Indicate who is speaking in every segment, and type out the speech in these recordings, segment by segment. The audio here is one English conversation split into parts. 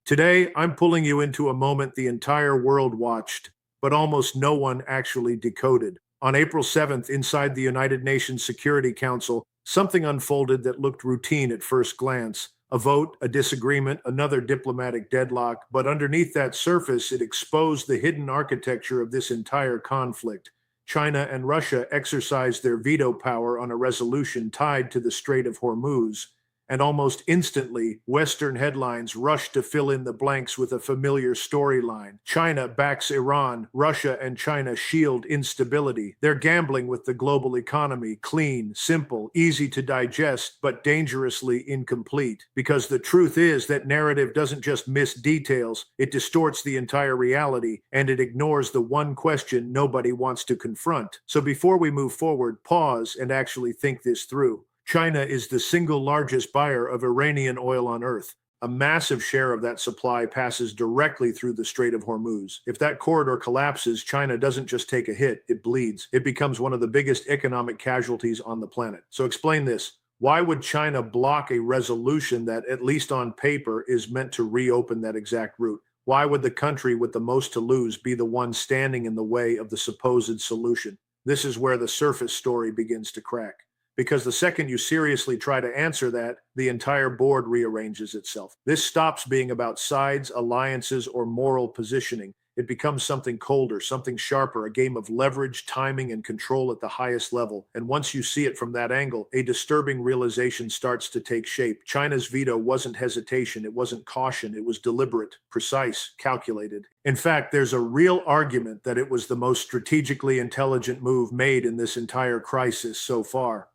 Speaker 1: Today, I'm pulling you into a moment the entire world watched, but almost no one actually decoded. On April 7th, inside the United Nations Security Council, something unfolded that looked routine at first glance. A vote, a disagreement, another diplomatic deadlock, but underneath that surface, it exposed the hidden architecture of this entire conflict. China and Russia exercised their veto power on a resolution tied to the Strait of Hormuz, and almost instantly, Western headlines rushed to fill in the blanks with a familiar storyline. China backs Iran, Russia and China shield instability. They're gambling with the global economy, clean, simple, easy to digest, but dangerously incomplete. Because the truth is that narrative doesn't just miss details, it distorts the entire reality, and it ignores the one question nobody wants to confront. So before we move forward, pause and actually think this through. China is the single largest buyer of Iranian oil on Earth. A massive share of that supply passes directly through the Strait of Hormuz. If that corridor collapses, China doesn't just take a hit, it bleeds. It becomes one of the biggest economic casualties on the planet. So explain this. Why would China block a resolution that, at least on paper, is meant to reopen that exact route? Why would the country with the most to lose be the one standing in the way of the supposed solution? This is where the surface story begins to crack. Because the second you seriously try to answer that, the entire board rearranges itself. This stops being about sides, alliances, or moral positioning. It becomes something colder, something sharper, a game of leverage, timing, and control at the highest level. And once you see it from that angle, a disturbing realization starts to take shape. China's veto wasn't hesitation, it wasn't caution, it was deliberate, precise, calculated. In fact, there's a real argument that it was the most strategically intelligent move made in this entire crisis so far.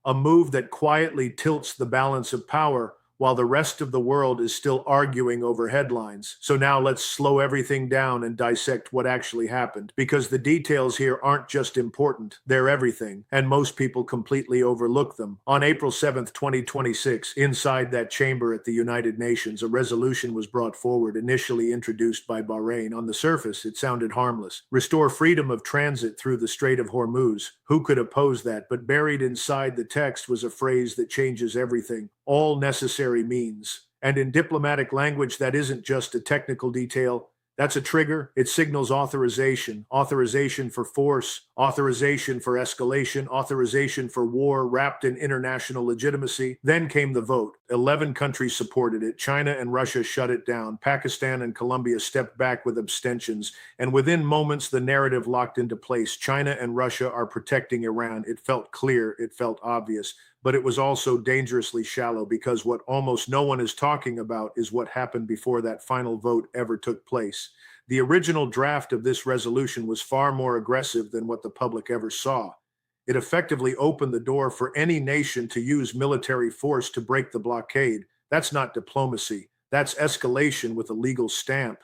Speaker 1: A move that quietly tilts the balance of power while the rest of the world is still arguing over headlines. So now let's slow everything down and dissect what actually happened, because the details here aren't just important, they're everything, and most people completely overlook them. On April 7th, 2026, inside that chamber at the United Nations, a resolution was brought forward, initially introduced by Bahrain. On the surface, it sounded harmless. Restore freedom of transit through the Strait of Hormuz. Who could oppose that? But buried inside the text was a phrase that changes everything. All necessary means. And in diplomatic language, that isn't just a technical detail. That's a trigger. It signals authorization, authorization for force, authorization for escalation, authorization for war wrapped in international legitimacy. Then came the vote. 11 countries supported it. China and Russia shut it down. Pakistan and Colombia stepped back with abstentions. And within moments, the narrative locked into place. China and Russia are protecting Iran. It felt clear. It felt obvious. But it was also dangerously shallow, because what almost no one is talking about is what happened before that final vote ever took place. The original draft of this resolution was far more aggressive than what the public ever saw. It effectively opened the door for any nation to use military force to break the blockade. That's not diplomacy. That's escalation with a legal stamp.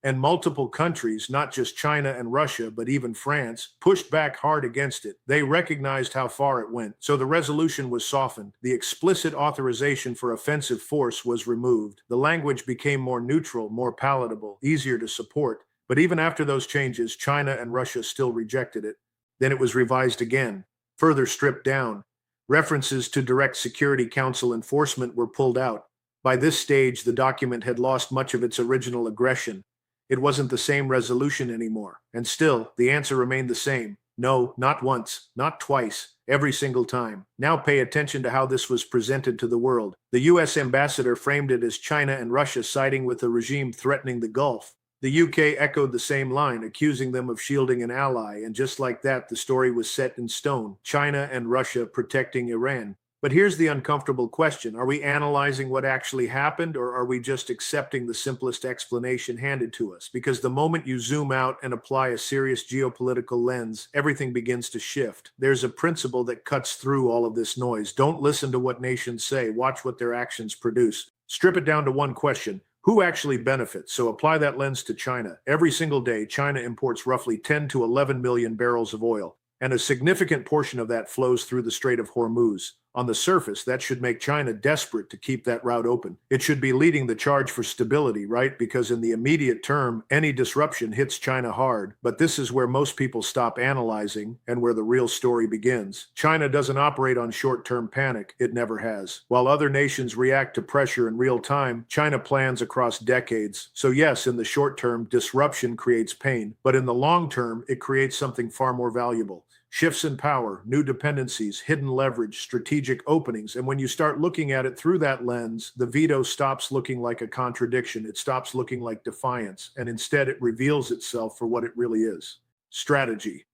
Speaker 1: And multiple countries, not just China and Russia, but even France, pushed back hard against it. They recognized how far it went. So the resolution was softened. The explicit authorization for offensive force was removed. The language became more neutral, more palatable, easier to support. But even after those changes, China and Russia still rejected it. Then it was revised again, further stripped down. References to direct Security Council enforcement were pulled out. By this stage, the document had lost much of its original aggression. It wasn't the same resolution anymore. And still, the answer remained the same. No, not once, not twice, every single time. Now pay attention to how this was presented to the world. The US ambassador framed it as China and Russia siding with a regime threatening the Gulf. The UK echoed the same line, accusing them of shielding an ally, and just like that, the story was set in stone. China and Russia protecting Iran. But here's the uncomfortable question. Are we analyzing what actually happened, or are we just accepting the simplest explanation handed to us? Because the moment you zoom out and apply a serious geopolitical lens, everything begins to shift. There's a principle that cuts through all of this noise. Don't listen to what nations say. Watch what their actions produce. Strip it down to one question. Who actually benefits? So apply that lens to China. Every single day, China imports roughly 10 to 11 million barrels of oil, and a significant portion of that flows through the Strait of Hormuz. On the surface, that should make China desperate to keep that route open. It should be leading the charge for stability, right? Because in the immediate term, any disruption hits China hard. But this is where most people stop analyzing and where the real story begins. China doesn't operate on short-term panic. It never has. While other nations react to pressure in real time, China plans across decades. So yes, in the short term, disruption creates pain. But in the long term, it creates something far more valuable. Shifts in power, new dependencies, hidden leverage, strategic openings. And when you start looking at it through that lens, the veto stops looking like a contradiction. It stops looking like defiance. And instead, it reveals itself for what it really is: strategy.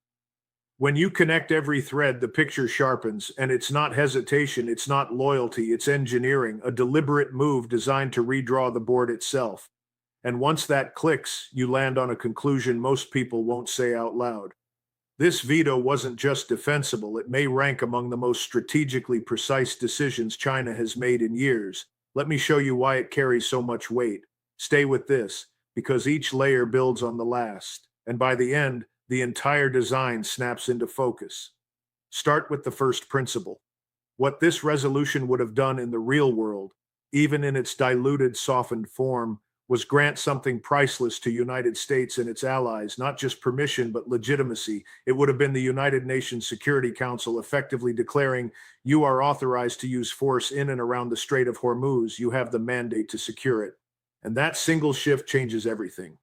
Speaker 1: When you connect every thread, the picture sharpens, and it's not hesitation, it's not loyalty, it's engineering, a deliberate move designed to redraw the board itself. And once that clicks, you land on a conclusion most people won't say out loud. This veto wasn't just defensible, it may rank among the most strategically precise decisions China has made in years. Let me show you why it carries so much weight. Stay with this, because each layer builds on the last, and by the end, the entire design snaps into focus. Start with the first principle. What this resolution would have done in the real world, even in its diluted, softened form, was grant something priceless to United States and its allies, not just permission, but legitimacy. It would have been the United Nations Security Council effectively declaring, you are authorized to use force in and around the Strait of Hormuz. You have the mandate to secure it. And that single shift changes everything.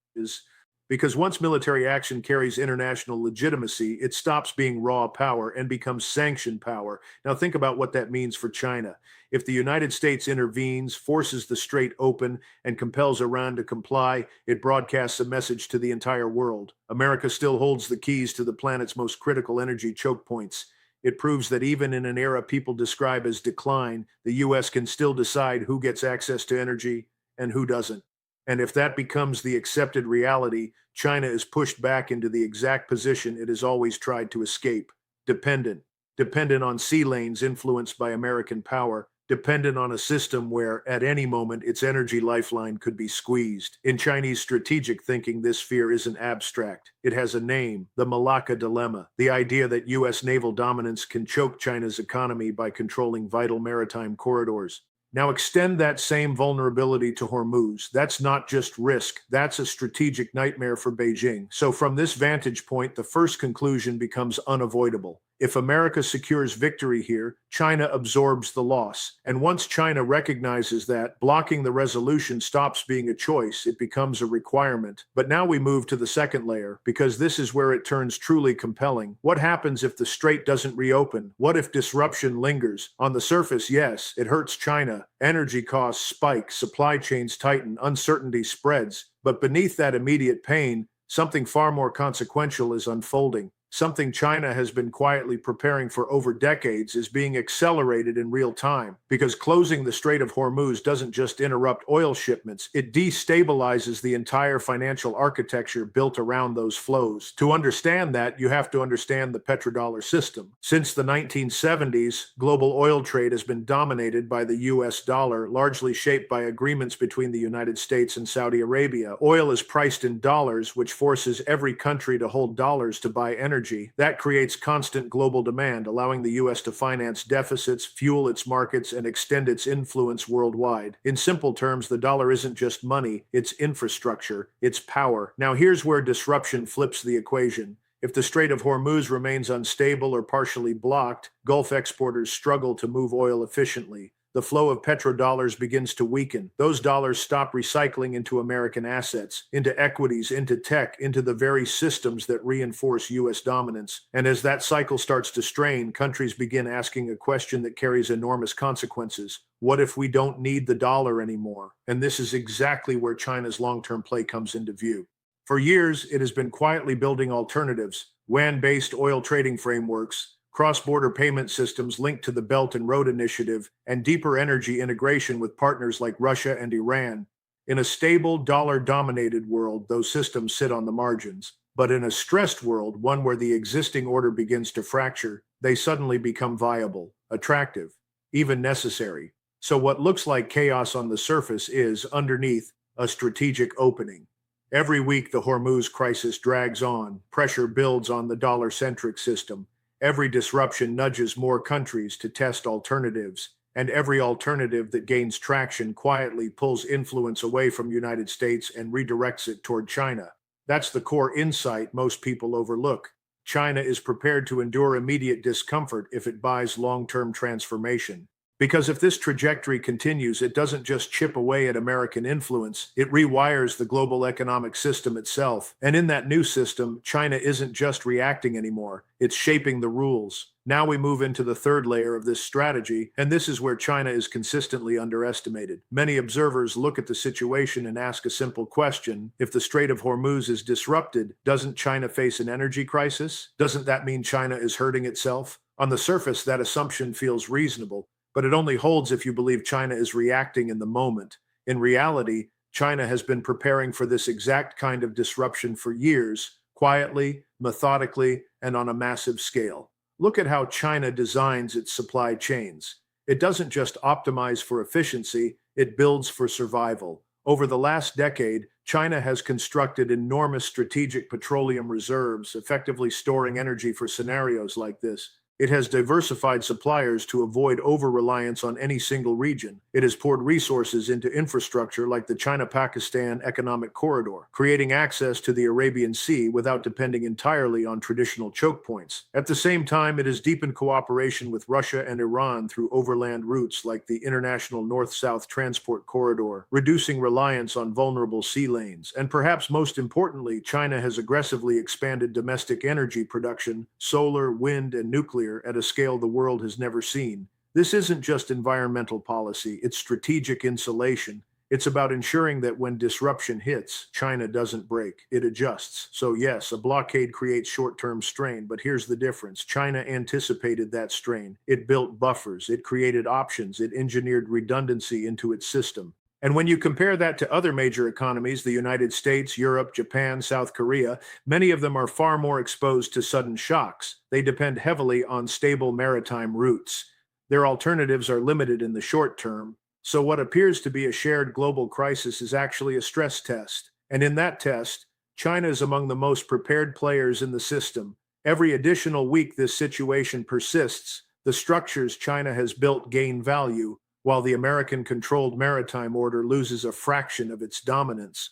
Speaker 1: Because once military action carries international legitimacy, it stops being raw power and becomes sanctioned power. Now think about what that means for China. If the United States intervenes, forces the strait open, and compels Iran to comply, it broadcasts a message to the entire world. America still holds the keys to the planet's most critical energy choke points. It proves that even in an era people describe as decline, the US can still decide who gets access to energy and who doesn't. And if that becomes the accepted reality, China is pushed back into the exact position it has always tried to escape: dependent. Dependent on sea lanes influenced by American power, dependent on a system where, at any moment, its energy lifeline could be squeezed. In Chinese strategic thinking, this fear isn't abstract. It has a name: the Malacca Dilemma, the idea that U.S. naval dominance can choke China's economy by controlling vital maritime corridors. Now extend that same vulnerability to Hormuz. That's not just risk, that's a strategic nightmare for Beijing. So from this vantage point, the first conclusion becomes unavoidable. If America secures victory here, China absorbs the loss. And once China recognizes that, blocking the resolution stops being a choice, it becomes a requirement. But now we move to the second layer, because this is where it turns truly compelling. What happens if the strait doesn't reopen? What if disruption lingers? On the surface, yes, it hurts China. Energy costs spike, supply chains tighten, uncertainty spreads. But beneath that immediate pain, something far more consequential is unfolding. Something China has been quietly preparing for over decades is being accelerated in real time, because closing the Strait of Hormuz doesn't just interrupt oil shipments, it destabilizes the entire financial architecture built around those flows. To understand that, you have to understand the petrodollar system. Since the 1970s, global oil trade has been dominated by the US dollar, largely shaped by agreements between the United States and Saudi Arabia. Oil is priced in dollars, which forces every country to hold dollars to buy energy. That creates constant global demand, allowing the US to finance deficits, fuel its markets, and extend its influence worldwide. In simple terms, the dollar isn't just money, it's infrastructure, it's power. Now here's where disruption flips the equation. If the Strait of Hormuz remains unstable or partially blocked, Gulf exporters struggle to move oil efficiently. The flow of petrodollars begins to weaken. Those dollars stop recycling into American assets, into equities, into tech, into the very systems that reinforce U.S. dominance. And as that cycle starts to strain, countries begin asking a question that carries enormous consequences. What if we don't need the dollar anymore? And this is exactly where China's long-term play comes into view. For years, it has been quietly building alternatives: WAN-based oil trading frameworks, cross-border payment systems linked to the Belt and Road Initiative, and deeper energy integration with partners like Russia and Iran. In a stable, dollar-dominated world, those systems sit on the margins. But in a stressed world, one where the existing order begins to fracture, they suddenly become viable, attractive, even necessary. So what looks like chaos on the surface is, underneath, a strategic opening. Every week, the Hormuz crisis drags on. Pressure builds on the dollar-centric system. Every disruption nudges more countries to test alternatives, and every alternative that gains traction quietly pulls influence away from the United States and redirects it toward China. That's the core insight most people overlook. China is prepared to endure immediate discomfort if it buys long-term transformation. Because if this trajectory continues, it doesn't just chip away at American influence, it rewires the global economic system itself. And in that new system, China isn't just reacting anymore, it's shaping the rules. Now we move into the third layer of this strategy, and this is where China is consistently underestimated. Many observers look at the situation and ask a simple question: if the Strait of Hormuz is disrupted, doesn't China face an energy crisis? Doesn't that mean China is hurting itself? On the surface, that assumption feels reasonable, but it only holds if you believe China is reacting in the moment. In reality, China has been preparing for this exact kind of disruption for years, quietly, methodically, and on a massive scale. Look at how China designs its supply chains. It doesn't just optimize for efficiency, it builds for survival. Over the last decade, China has constructed enormous strategic petroleum reserves, effectively storing energy for scenarios like this. It has diversified suppliers to avoid over-reliance on any single region. It has poured resources into infrastructure like the China-Pakistan Economic Corridor, creating access to the Arabian Sea without depending entirely on traditional choke points. At the same time, it has deepened cooperation with Russia and Iran through overland routes like the International North-South Transport Corridor, reducing reliance on vulnerable sea lanes. And perhaps most importantly, China has aggressively expanded domestic energy production, solar, wind, and nuclear, at a scale the world has never seen. This isn't just environmental policy, it's strategic insulation. It's about ensuring that when disruption hits, China doesn't break, it adjusts. So yes, a blockade creates short-term strain, but here's the difference. China anticipated that strain. It built buffers, it created options, it engineered redundancy into its system. And when you compare that to other major economies, the United States, Europe, Japan, South Korea, many of them are far more exposed to sudden shocks. They depend heavily on stable maritime routes. Their alternatives are limited in the short term. So what appears to be a shared global crisis is actually a stress test. And in that test, China is among the most prepared players in the system. Every additional week this situation persists, the structures China has built gain value, while the American-controlled maritime order loses a fraction of its dominance.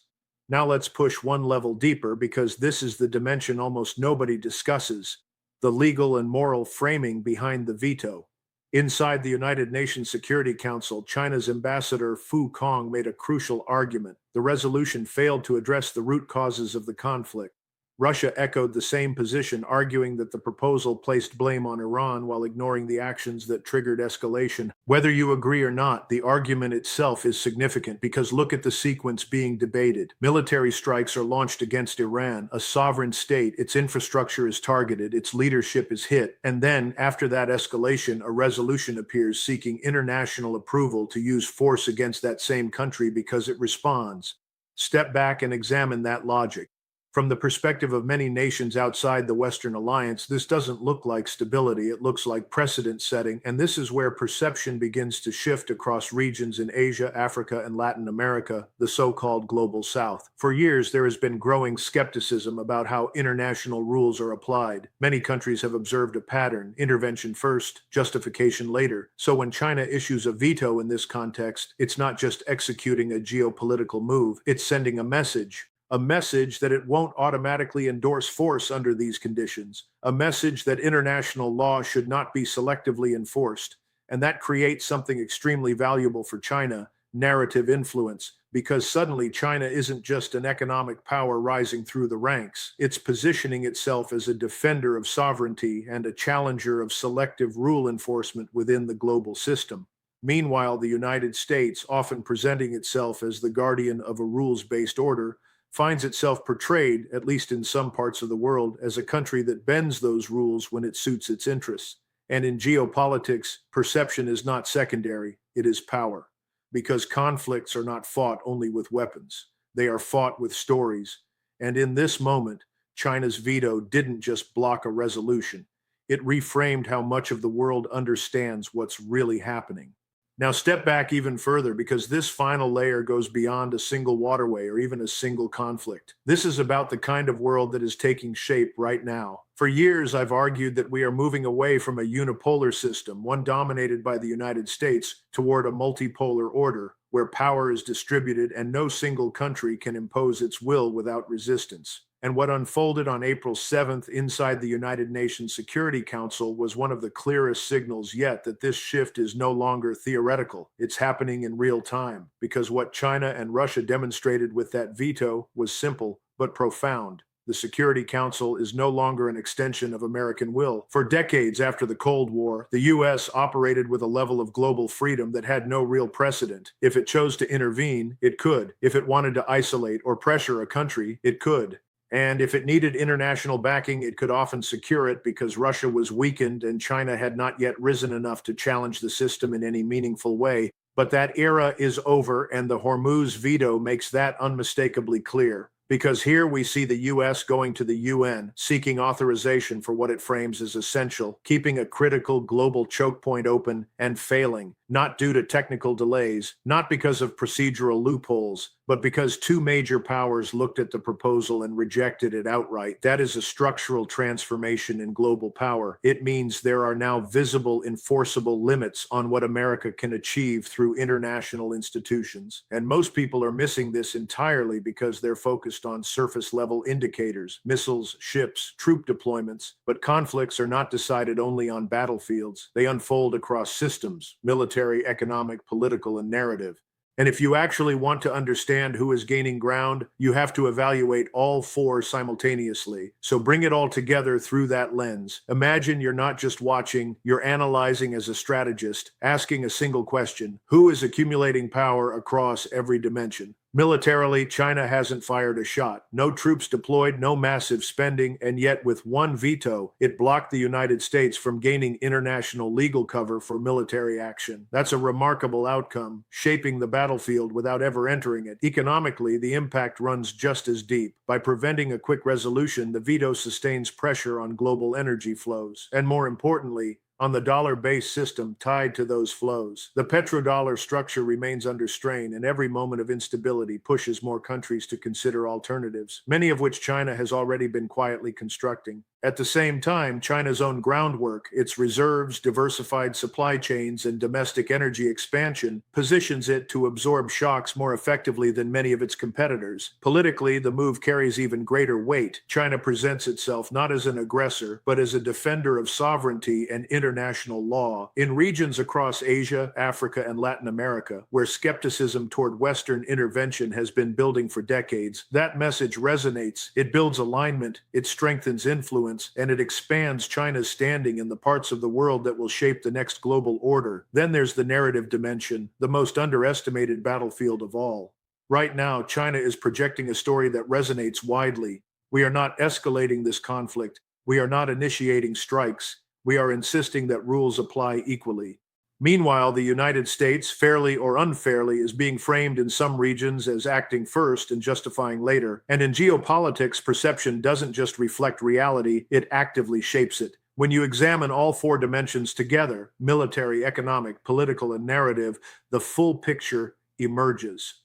Speaker 1: Now let's push one level deeper, because this is the dimension almost nobody discusses: the legal and moral framing behind the veto. Inside the United Nations Security Council, China's ambassador Fu Kong made a crucial argument. The resolution failed to address the root causes of the conflict. Russia echoed the same position, arguing that the proposal placed blame on Iran while ignoring the actions that triggered escalation. Whether you agree or not, the argument itself is significant, because look at the sequence being debated. Military strikes are launched against Iran, a sovereign state. Its infrastructure is targeted, its leadership is hit, and then, after that escalation, a resolution appears seeking international approval to use force against that same country because it responds. Step back and examine that logic. From the perspective of many nations outside the Western alliance, this doesn't look like stability, it looks like precedent setting, and this is where perception begins to shift across regions in Asia, Africa, and Latin America, the so-called Global South. For years, there has been growing skepticism about how international rules are applied. Many countries have observed a pattern: intervention first, justification later. So when China issues a veto in this context, it's not just executing a geopolitical move, it's sending a message that it won't automatically endorse force under these conditions, a message that international law should not be selectively enforced. And that creates something extremely valuable for China: narrative influence, because suddenly China isn't just an economic power rising through the ranks, it's positioning itself as a defender of sovereignty and a challenger of selective rule enforcement within the global system. Meanwhile, the United States, often presenting itself as the guardian of a rules-based order, finds itself portrayed, at least in some parts of the world, as a country that bends those rules when it suits its interests. And in geopolitics, perception is not secondary, it is power. Because conflicts are not fought only with weapons, they are fought with stories. And in this moment, China's veto didn't just block a resolution, it reframed how much of the world understands what's really happening. Now, step back even further because this final layer goes beyond a single waterway or even a single conflict. This is about the kind of world that is taking shape right now. For years, I've argued that we are moving away from a unipolar system, one dominated by the United States, toward a multipolar order where power is distributed and no single country can impose its will without resistance. And what unfolded on April 7th inside the United Nations Security Council was one of the clearest signals yet that this shift is no longer theoretical. It's happening in real time, because what China and Russia demonstrated with that veto was simple but profound. The Security Council is no longer an extension of American will. For decades after the Cold War, the U.S. operated with a level of global freedom that had no real precedent. If it chose to intervene, it could. If it wanted to isolate or pressure a country, it could. And if it needed international backing, it could often secure it because Russia was weakened and China had not yet risen enough to challenge the system in any meaningful way. But that era is over, and the Hormuz veto makes that unmistakably clear. Because here we see the U.S. going to the UN, seeking authorization for what it frames as essential, keeping a critical global choke point open and failing, not due to technical delays, not because of procedural loopholes, but because two major powers looked at the proposal and rejected it outright. That is a structural transformation in global power. It means there are now visible, enforceable limits on what America can achieve through international institutions. And most people are missing this entirely because they're focused on surface level indicators, missiles, ships, troop deployments. But conflicts are not decided only on battlefields. They unfold across systems, military, economic, political, and narrative. And if you actually want to understand who is gaining ground, you have to evaluate all four simultaneously. So bring it all together through that lens. Imagine you're not just watching, you're analyzing as a strategist, asking a single question: who is accumulating power across every dimension? Militarily, China hasn't fired a shot. No troops deployed, no massive spending, and yet with one veto, it blocked the United States from gaining international legal cover for military action. That's a remarkable outcome, shaping the battlefield without ever entering it. Economically, the impact runs just as deep. By preventing a quick resolution, the veto sustains pressure on global energy flows. And more importantly, on the dollar-based system tied to those flows. The petrodollar structure remains under strain, and every moment of instability pushes more countries to consider alternatives, many of which China has already been quietly constructing. At the same time, China's own groundwork, its reserves, diversified supply chains, and domestic energy expansion positions it to absorb shocks more effectively than many of its competitors. Politically, the move carries even greater weight. China presents itself not as an aggressor, but as a defender of sovereignty and international law. In regions across Asia, Africa, and Latin America, where skepticism toward Western intervention has been building for decades, that message resonates. It builds alignment, it strengthens influence, and it expands China's standing in the parts of the world that will shape the next global order. Then there's the narrative dimension, the most underestimated battlefield of all. Right now, China is projecting a story that resonates widely. We are not escalating this conflict. We are not initiating strikes. We are insisting that rules apply equally. Meanwhile, the United States, fairly or unfairly, is being framed in some regions as acting first and justifying later. And in geopolitics, perception doesn't just reflect reality, it actively shapes it. When you examine all four dimensions together, military, economic, political, and narrative, the full picture emerges.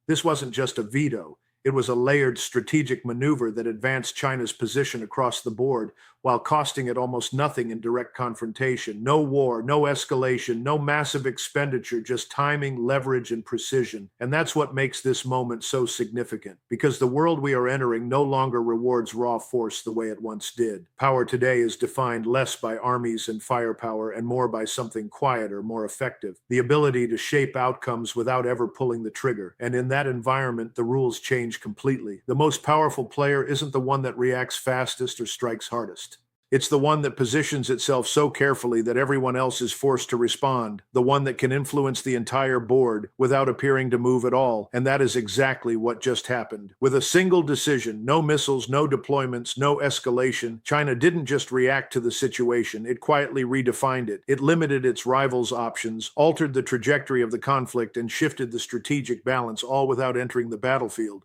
Speaker 1: This wasn't just a veto. It was a layered strategic maneuver that advanced China's position across the board while costing it almost nothing in direct confrontation. No war, no escalation, no massive expenditure, just timing, leverage, and precision. And that's what makes this moment so significant, because the world we are entering no longer rewards raw force the way it once did. Power today is defined less by armies and firepower and more by something quieter, more effective. The ability to shape outcomes without ever pulling the trigger. And in that environment, the rules change completely. The most powerful player isn't the one that reacts fastest or strikes hardest. It's the one that positions itself so carefully that everyone else is forced to respond, the one that can influence the entire board without appearing to move at all. And that is exactly what just happened. With a single decision, no missiles, no deployments, no escalation, China didn't just react to the situation, it quietly redefined it. It limited its rivals' options, altered the trajectory of the conflict, and shifted the strategic balance, all without entering the battlefield.